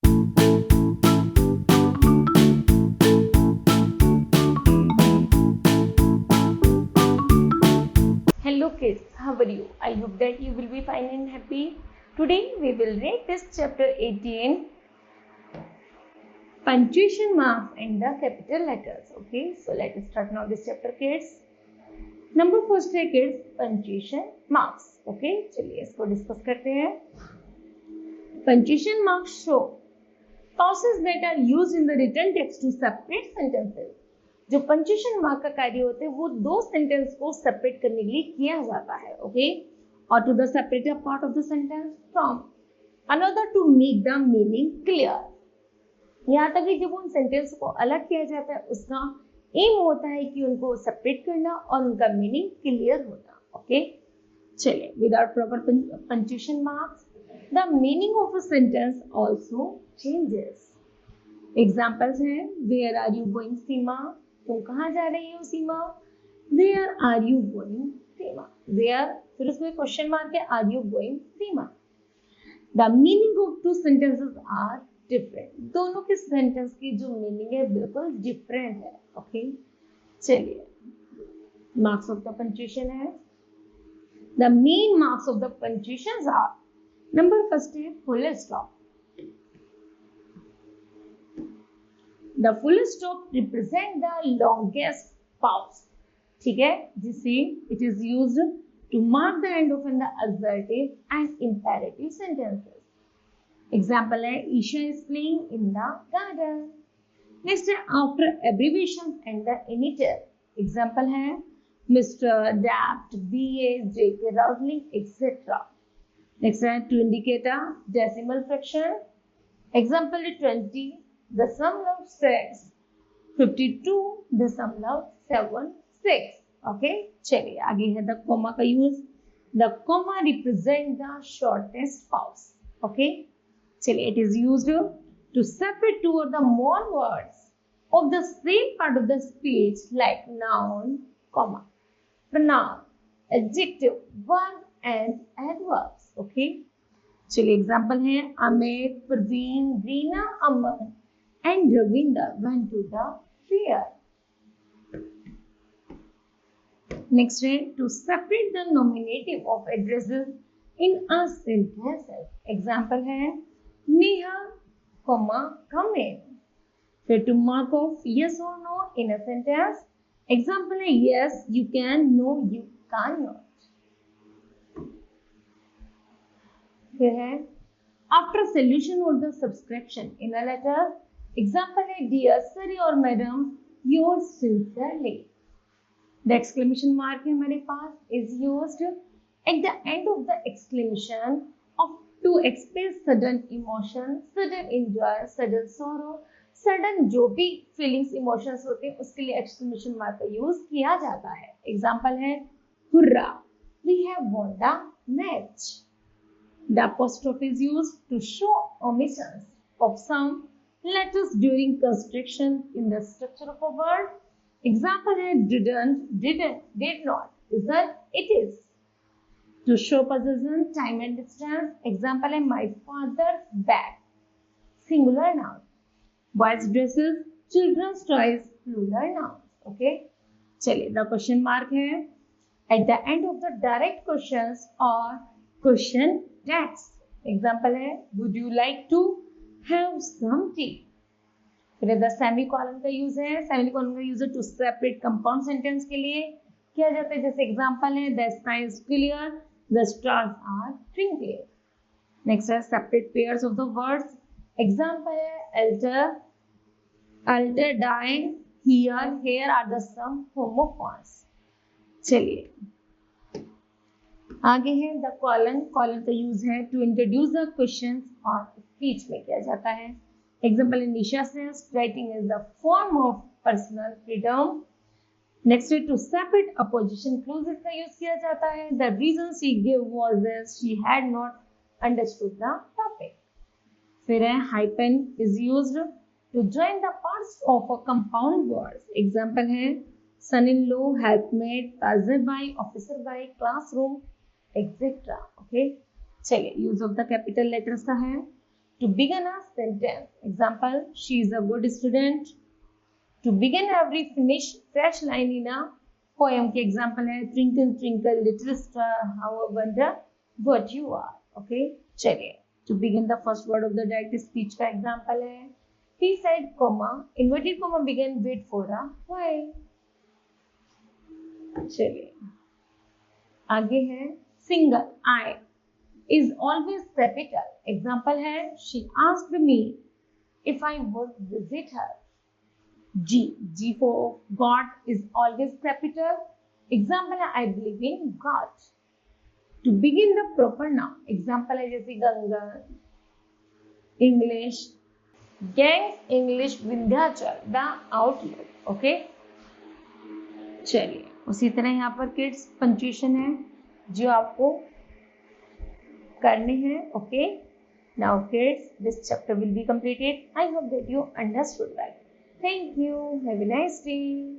Hello kids, how are you? I hope that you will be fine and happy. Today we will read this chapter 18, punctuation marks and the capital letters. Okay, so let us start now this chapter kids. Number first है kids, punctuation marks. Okay, चलिए इसको discuss करते हैं. Punctuation marks show pauses that are used in the written text to separate sentences. जो punctuation mark का कार्य होता है वो दो सेंटेंस को सेपरेट करने के लिए किया जाता है. ओके, और to the separate part of the sentence from another to make the meaning clear. यहाँ तक कि जब उन सेंटेंस को अलग किया जाता है उसका एम होता है कि उनको सेपरेट करना और उनका मीनिंग क्लियर होना. ओके, चलिए. Without proper punctuation marks the meaning of a sentence also changes. Examples हैं, where are you going Seema, तुम कहाँ जा रही हो Seema. Where are you going Seema, where फिर उसमें क्वेश्चन मार्क है, are you going Seema. The meaning of two sentences are different. दोनों के सेंटेंस की जो मीनिंग है बिल्कुल डिफरेंट है. ओके, चलिए. मार्क्स ऑफ द पंक्चुएशन है. The main marks of the punctuations are, number first है full stop. The full stop represent the longest pause. ठीक है, जिसे it is used to mark the end of an assertive and imperative sentences. Example है, Isha is playing in the garden. Next है after abbreviation and the initial. Example है Mr. Daft, B.A., J.K. Rowling, etc. Next है to indicate a decimal fraction. Example है 20. दशमलव 6, 52.76. Okay, चलिए आगे है the comma का use. The comma represent the shortest pause. Okay, चलिए. It is used to separate two or the more words of the same part of the speech like noun, comma, pronoun, adjective, verb and adverbs. Okay, चलिए. Example है अमित, प्रवीण, रीना, अमन and Ravinder went to the fair. Next है to separate the nominative of addresses in a sentence. Example है Neha, come in. फिर to mark off yes or no in a sentence. Example है yes you can, no you cannot. फिर है after solution or the subscription in a letter. Example है dear sir or madam, yours sincerely. The exclamation mark है हमारे पास is used at the end of the exclamation of to express sudden emotion, sudden enjoy, sudden sorrow, sudden जो भी feelings emotions होते हैं उसके लिए exclamation mark का use किया जाता है. Example है hurrah, we have won the match. The apostrophe is used to show omissions of some letters during construction in the structure of a word. Example है didn't, did not, isn't, it is. To show possession, time and distance. Example है my father's bag, singular noun. Boys dresses, children's toys, plural nouns. Okay, चलिए. The question mark है at the end of the direct questions or question tags. Example है would you like to have some tea. फिर the semicolon का use है. Semicolon का use है to separate compound sentence के लिए किया जाता है. जैसे एग्जांपल है the sky is clear, the stars are twinkling. Next है separate pairs of the words. Example है alter, die, here, hair are the some homophones. चलिए आगे है द कॉलन. कॉलन का यूज है टू इंट्रोड्यूस द क्वेश्चंस और speech में किया जाता है. एग्जांपल है Nisha says writing is the form of personal freedom. Next है टू सेपरेट अपोजिशन क्लोजेस का यूज किया जाता है. The reason she give was that she had not understood the topic. फिर है hyphen is used to join the parts of a compound words. Example है son in law, helpmate, passer by, officer by, classroom, etcetera. Okay, चलिए use of the capital letters का है To begin a sentence, example, she is a good student. To begin every fresh line in a poem के example है twinkle twinkle little star how I wonder what you are. Okay, चलिए. To begin the first word of the direct speech का example है he said comma inverted comma begin wait for a while. चलिए आगे है single I is always capital. Example है she asked me if I would visit her. G for God is always capital. Example है I believe in God. To begin the proper noun. Example है जैसे Ganga, English, gangs, English, Vindhyachal, the outlook. Okay? चलिए उसी तरह यहाँ पर kids punctuation है जो आपको करने हैं. Okay? Now kids, this chapter will be completed. I hope that you understood that. Thank you. Have a nice day.